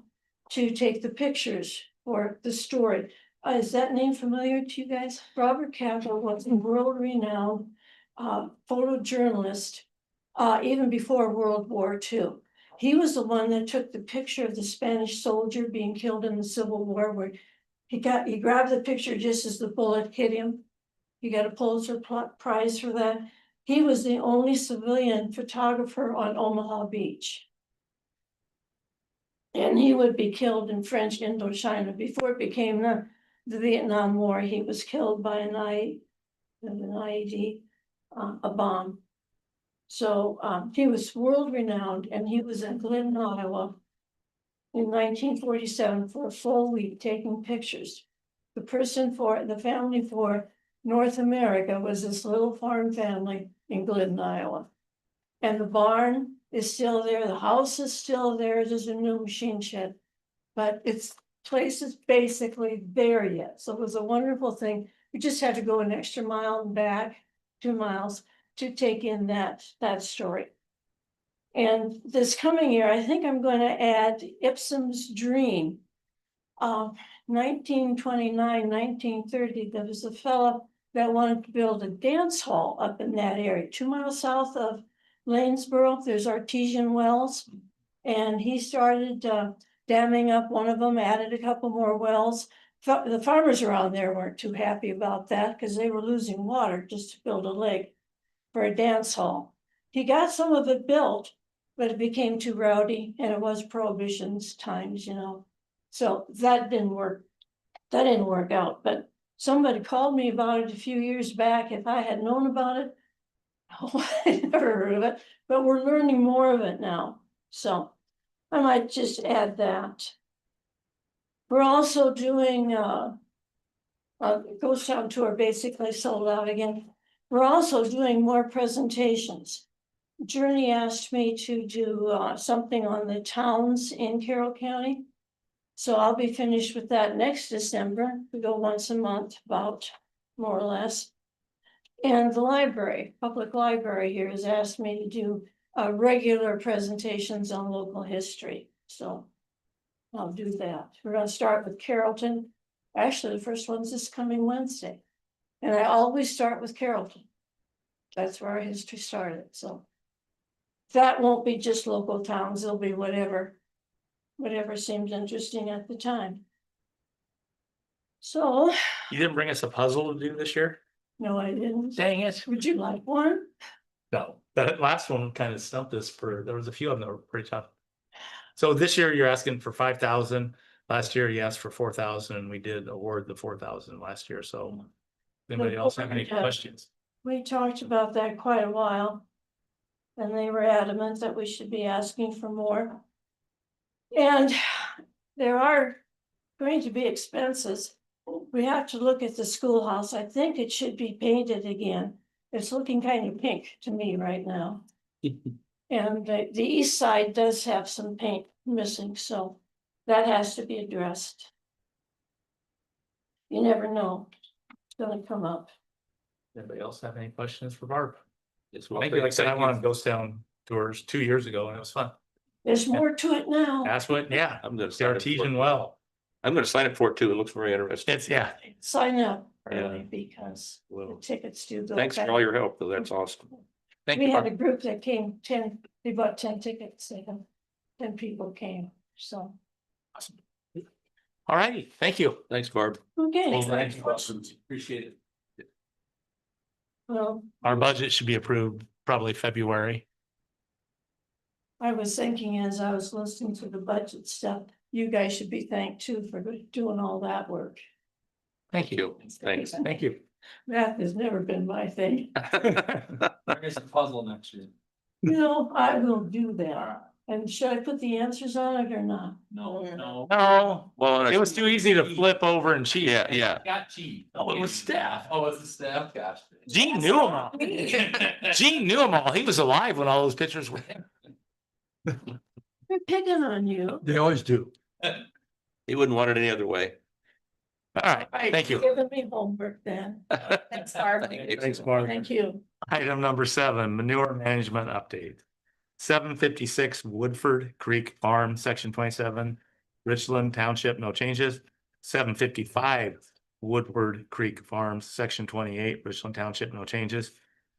to take the pictures for the story. Is that name familiar to you guys? Robert Kappa was a world-renowned photojournalist even before World War II. He was the one that took the picture of the Spanish soldier being killed in the Civil War, where he grabbed the picture just as the bullet hit him. He got a Pulitzer Prize for that. He was the only civilian photographer on Omaha Beach. And he would be killed in French Indochina before it became the Vietnam War. He was killed by an IED, a bomb. So he was world renowned, and he was in Glidden, Iowa in 1947 for a full week taking pictures. The person for the family for North America was this little farm family in Glidden, Iowa. And the barn is still there. The house is still there. There's a new machine shed, but its place is basically there yet. So it was a wonderful thing. We just had to go an extra mile and back, 2 miles, to take in that story. And this coming year, I think I'm going to add Ibsen's Dream. 1929, 1930, there was a fellow that wanted to build a dance hall up in that area, 2 miles south of Lanesboro. There's artesian wells, and he started damming up one of them, added a couple more wells. The farmers around there weren't too happy about that because they were losing water just to build a lake for a dance hall. He got some of it built, but it became too rowdy, and it was Prohibition's times, you know. So that didn't work. That didn't work out. But somebody called me about it a few years back. If I had known about it, I never heard of it. But we're learning more of it now. So I might just add that. We're also doing a ghost town tour, basically sold out again. We're also doing more presentations. Journey asked me to do something on the towns in Carroll County. So I'll be finished with that next December. We go once a month, about more or less. And the library, public library here has asked me to do regular presentations on local history. So I'll do that. We're going to start with Carrollton. Actually, the first one's this coming Wednesday. And I always start with Carrollton. That's where our history started. So that won't be just local towns. It'll be whatever seems interesting at the time. So. You didn't bring us a puzzle to do this year? No, I didn't. Dang it. Would you like one? No, that last one kind of stumped us there was a few of them that were pretty tough. So this year you're asking for 5,000. Last year you asked for 4,000, and we did award the 4,000 last year. So anybody else have any questions? We talked about that quite a while. And they were adamant that we should be asking for more. And there are going to be expenses. We have to look at the schoolhouse. I think it should be painted again. It's looking kind of pink to me right now. And the east side does have some paint missing, so that has to be addressed. You never know. It's gonna come up. Anybody else have any questions for Barb? Yes, Thank you. Like I said, I wanted ghost town tours 2 years ago, and it was fun. There's more to it now. That's what, yeah. I'm gonna The sign up for artesian it. well. I'm gonna sign up for it too. It looks very interesting. It's, yeah. Sign up Yeah. early because the tickets do go. Thanks for fast. all your help, though. That's awesome. Thank We you, had a Barb. group that came, they bought 10 tickets, 10 people came, so, Awesome. All righty. Thank you. Thanks, Barb. okay. Well, thank you. Appreciate it. Well, Our budget should be approved probably February. I was thinking as I was listening to the budget stuff, you guys should be thanked too for doing all that work. Thank you. Thanks. Thank you. Math has never been my thing. Bring us a puzzle next year. You know, I will do that. And should I put the answers on it or not? No, no. No, Well, it was too easy to flip over and cheat. Yeah. Got cheat. Oh, it was staff. Oh, it's the staff, gosh. Gene knew them all. Gene knew them all. He was alive when all those pictures were. They're picking on you. They always do. He wouldn't want it any other way. All right, thank you. Giving me homework then. Thanks, Barb. Thanks, Barb. Thank you. Item number 7, manure management update. 756 Woodford Creek Farm, section 27, Richland Township, no changes. 755 Woodward Creek Farms, section 28, Richland Township, no changes.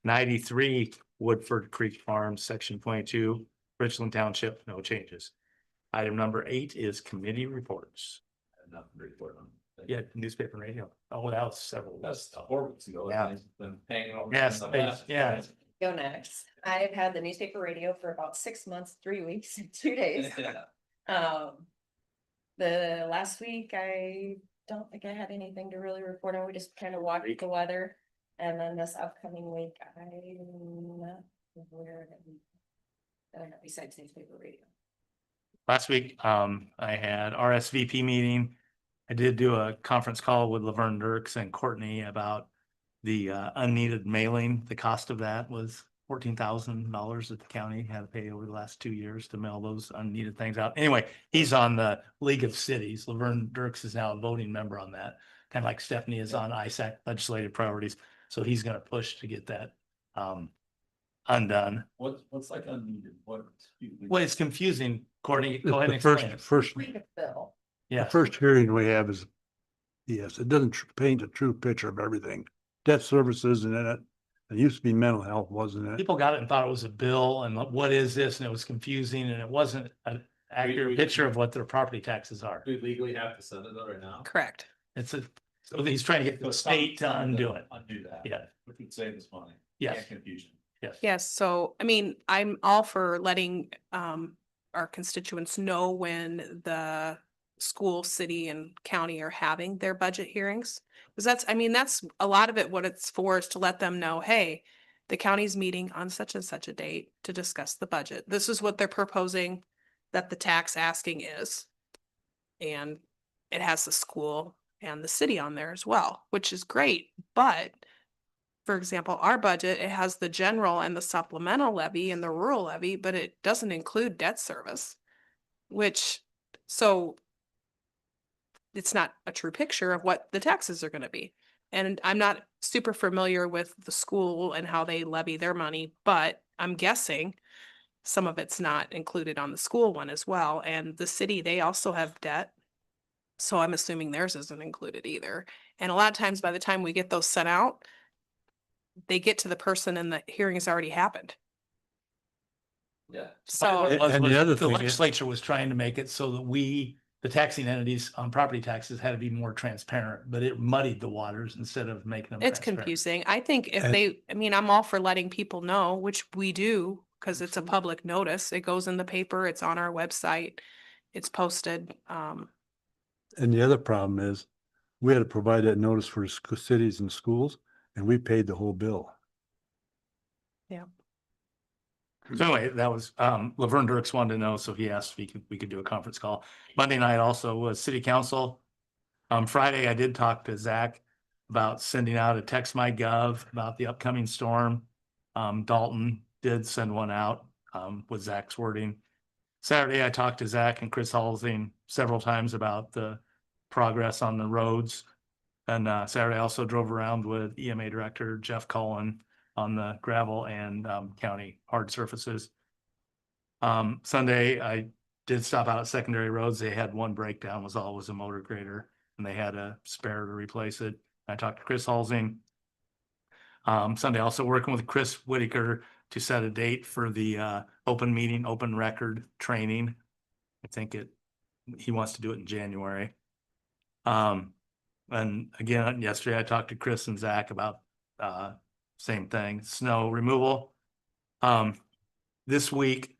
93 Woodford Creek Farms, section 22, Richland Township, no changes. Item number 8 is committee reports. Nothing to report on. Yeah, newspaper and radio. Oh, that was several. That's 4 weeks ago. Yeah. It's been hanging over. Yes, since the last- yeah. Go next. I've had the newspaper radio for about 6 months, 3 weeks, and 2 days. The last week, I don't think I had anything to really report on. We just kind of watched the weather. And then this upcoming week, I'm not aware of besides newspaper radio. Last week, I had RSVP meeting. I did do a conference call with Laverne Dirks and Courtney about the unneeded mailing. The cost of that was $14,000 that the county had to pay over the last 2 years to mail those unneeded things out. Anyway, he's on the League of Cities. Laverne Dirks is now a voting member on that, kind of like Stephanie is on ISAC legislative priorities. So he's going to push to get that undone. What's like unneeded? What? Well, it's confusing. Courtney, go ahead and The explain it. first, Read the bill. the Yeah. first hearing we have is, yes, it doesn't paint a true picture of everything. Debt services and then it used to be mental health, wasn't it? People got it and thought it was a bill and what is this? And it was confusing and it wasn't an accurate picture of what their property taxes are. We legally have to send it out right now. Correct. So he's trying to get the state to undo it. Undo that. Yeah. Which would save us money. Yes. And confusion. Yes, so I mean, I'm all for letting our constituents know when the school, city and county are having their budget hearings. Because that's a lot of it, what it's for is to let them know, hey, the county's meeting on such and such a date to discuss the budget. This is what they're proposing that the tax asking is. And it has the school and the city on there as well, which is great, but for example, our budget, it has the general and the supplemental levy and the rural levy, but it doesn't include debt service, so it's not a true picture of what the taxes are going to be. And I'm not super familiar with the school and how they levy their money, but I'm guessing some of it's not included on the school one as well. And the city, they also have debt. So I'm assuming theirs isn't included either. And a lot of times by the time we get those sent out, they get to the person and the hearing has already happened. Yeah. So And the other thing is- legislature was trying to make it so that the taxing entities on property taxes had to be more transparent, but it muddied the waters instead of making them. it's transparent. confusing. I think if And- I'm all for letting people know, which we do, because it's a public notice. It goes in the paper, it's on our website, it's posted. And the other problem is, we had to provide that notice for cities and schools, and we paid the whole bill. So anyway, that was, Laverne Dirks wanted to know, so he asked if we could do a conference call. Monday night also was city council. Friday, I did talk to Zach about sending out a text my gov about the upcoming storm. Dalton did send one out, with Zach's wording. Saturday, I talked to Zach and Chris Halsing several times about the progress on the roads. And, Saturday I also drove around with EMA Director Jeff Cullen on the gravel and county hard surfaces. Sunday, I did stop out at secondary roads. They had one breakdown, was a motor grader, and they had a spare to replace it. I talked to Chris Halsing. Sunday, also working with Chris Whitaker to set a date for the open meeting, open record training. I think he wants to do it in January. And again, yesterday I talked to Chris and Zach about same thing, snow removal. This week,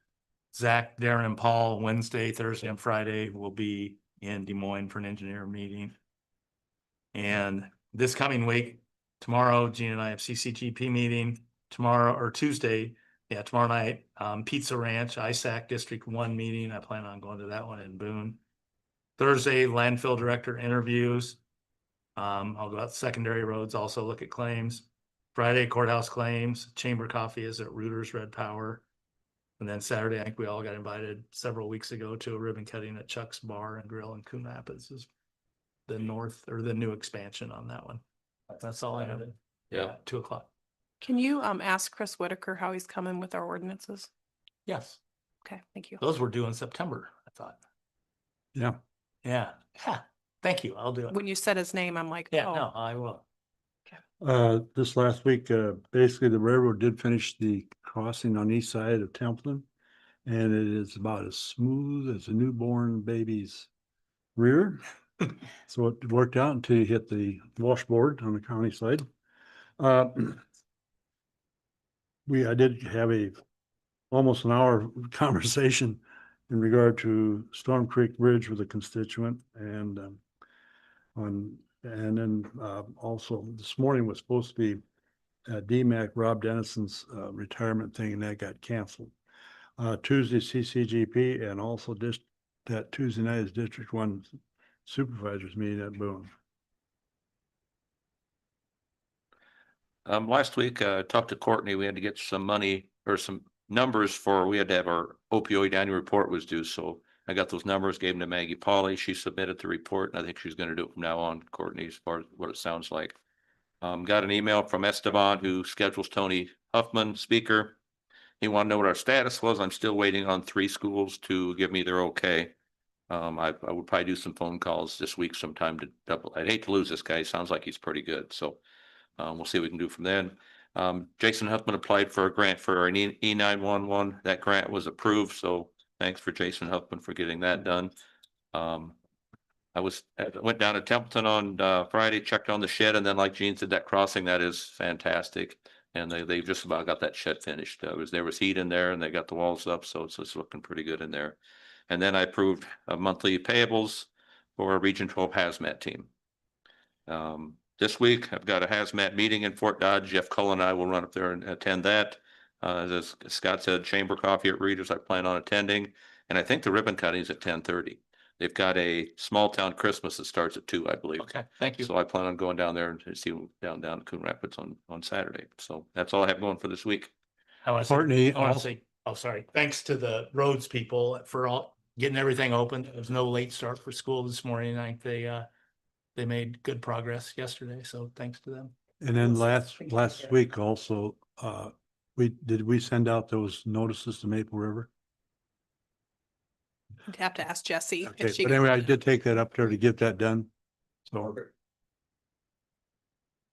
Zach, Darren, and Paul, Wednesday, Thursday, and Friday will be in Des Moines for an engineer meeting. And this coming week, tomorrow, Gene and I have CCGP meeting. Tomorrow or Tuesday, Yeah, tomorrow night, Pizza Ranch, ISAC District 1 meeting. I plan on going to that one in Boone. Thursday, landfill director interviews. I'll go out secondary roads, also look at claims. Friday, courthouse claims, chamber coffee is at Reuters Red Power. And then Saturday, I think we all got invited several weeks ago to a ribbon cutting at Chuck's Bar and Grill in Coon Rapids. Is the the new expansion on that one. That's all I have. Yeah. 2:00. Can you ask Chris Whitaker how he's coming with our ordinances? Yes, Okay, thank you. those were due in September, I thought. Yeah. Yeah, thank you. I'll do it. When you said his name, I'm like, Yeah, oh, no, I will. This last week, basically the railroad did finish the crossing on east side of Templeton. And it is about as smooth as a newborn baby's rear. So it worked out until you hit the washboard on the county side. I did have almost an hour conversation in regard to Storm Creek Bridge with a constituent and then also this morning was supposed to be DMAC Rob Dennison's retirement thing and that got canceled. Tuesday CCGP and also that Tuesday night is District 1 Supervisors meeting at Boone. Last week, talked to Courtney, we had to get some money or some numbers we had to have our opioid annual report was due, so I got those numbers, gave them to Maggie Polly, she submitted the report, and I think she's gonna do it from now on, Courtney, as far as what it sounds like. Got an email from Esteban, who schedules Tony Huffman speaker. He wanted to know what our status was. I'm still waiting on 3 schools to give me their okay. I would probably do some phone calls this week sometime to double. I'd hate to lose this guy. Sounds like he's pretty good. So we'll see what we can do from then. Jason Huffman applied for a grant for an E911. That grant was approved. So thanks for Jason Huffman for getting that done. I went down to Templeton on Friday, checked on the shed, and then like Gene said, that crossing, that is fantastic. And they just about got that shed finished. There was heat in there and they got the walls up, so it's looking pretty good in there. And then I approved monthly payables for a Region 12 hazmat team. This week, I've got a hazmat meeting in Fort Dodge. Jeff Cullen and I will run up there and attend that. As Scott said, chamber coffee at Readers, I plan on attending. And I think the ribbon cutting is at 10:30. They've got a small town Christmas that starts at 2, I believe. Okay, thank you. So I plan on going down there and see down in Coon Rapids on Saturday. So that's all I have going for this week. I want Courtney, to say, oh, sorry. Thanks to the roads people for all getting everything open. There was no late start for school this morning. I think they made good progress yesterday. So thanks to them. And then last week also, we send out those notices to Maple River? I'd have to ask Jessie. Okay, if she but anyway, I did take that up there to get that done. So,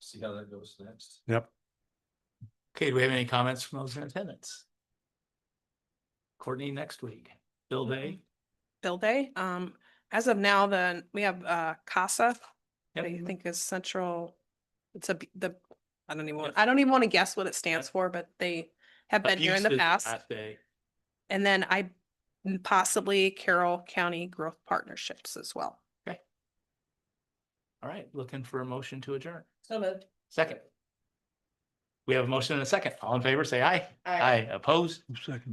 See how that goes next. yep. Okay, do we have any comments from those in attendance? Courtney, next week. Bill Day. Bill Day. As of now, then we have CASA. Yep. I think is central. It's I don't even want to guess what it stands for, but they have been here in the Abuse is past. that day. And then possibly Carroll County Growth Partnerships as well. All right, looking for a motion to adjourn. So moved. Second. We have a motion and a second. All in favor, say aye. Aye. Opposed? Second.